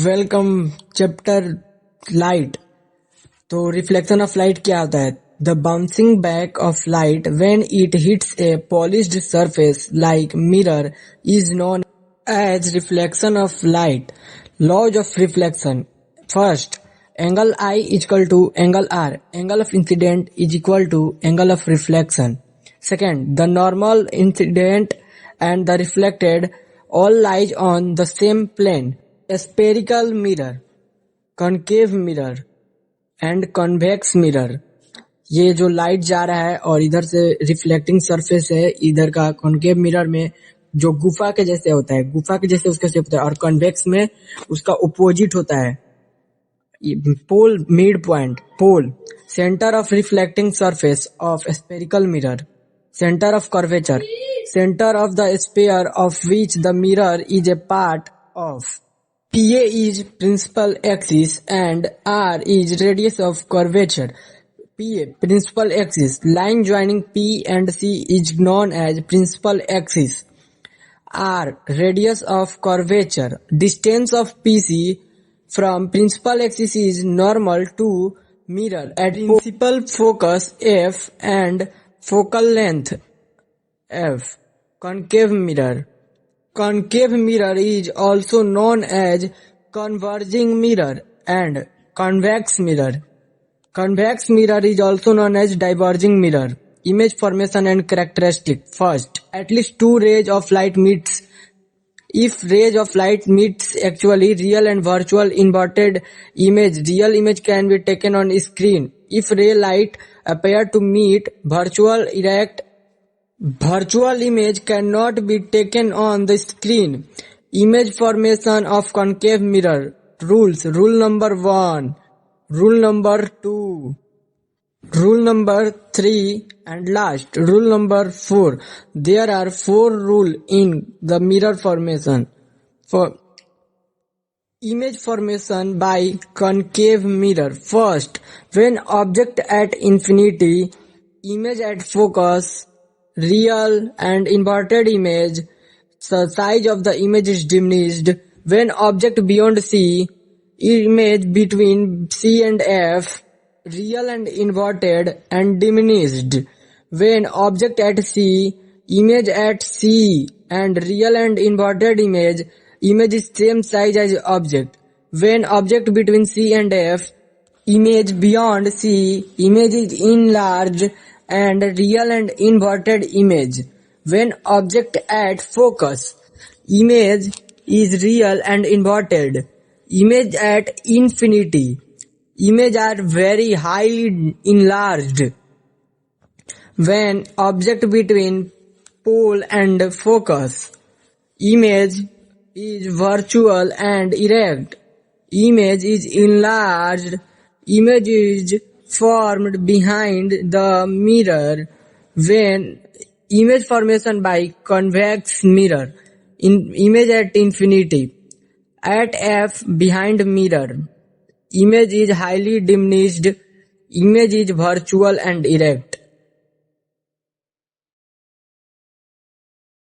Welcome chapter light. तो reflection of light क्या होता है? The bouncing back of light when it hits a polished surface like mirror is known as reflection of light. Laws of reflection: first, angle I is equal to angle R. Angle of incident is equal to angle of reflection. Second, the normal incident and the reflected all lies on the same plane. A spherical mirror, concave mirror and convex mirror. ये जो light जा रहा है और इधर से reflecting surface है, इधर का कॉन्केव मिरर में जो गुफा के जैसे होता है, गुफा के जैसे उसका शेप होता है, और कन्वेक्स में उसका अपोजिट होता है। Pole, mid point, pole, centre of reflecting surface of spherical mirror, centre of curvature, centre of the sphere of which the mirror is a part of. PA is principal axis and R is radius of curvature. PA, principal axis. Line joining P and C is known as principal axis. R, radius of curvature. Distance of PC from principal axis is normal to mirror at principal focus F and focal length F. Concave mirror. Concave mirror is also known as converging mirror and convex mirror. Convex mirror is also known as diverging mirror. Image formation and characteristic. First, at least two rays of light meets. If rays of light meets actually real and virtual inverted image, real image can be taken on screen. If ray light appear to meet virtual image cannot be taken on the screen. Image formation of concave mirror. Rules. Rule number 1, rule number 2, rule number 3 and last, rule number 4. There are 4 rules in the mirror formation. For image formation by concave mirror. First, when object at infinity, image at focus, real and inverted image, the size of the image is diminished. When object beyond C, image between C and F, real and inverted and diminished. When object at C, image at C and real and inverted image is same size as object. When object between C and F, image beyond C, image is enlarged and real and inverted image. When object at focus, image is real and inverted. Image at infinity, image are very highly enlarged. When object between pole and focus, image is virtual and erect. Image is enlarged. Image is formed behind the mirror. When image formation by convex mirror, in image at infinity, at F behind mirror, image is highly diminished. Image is virtual and erect.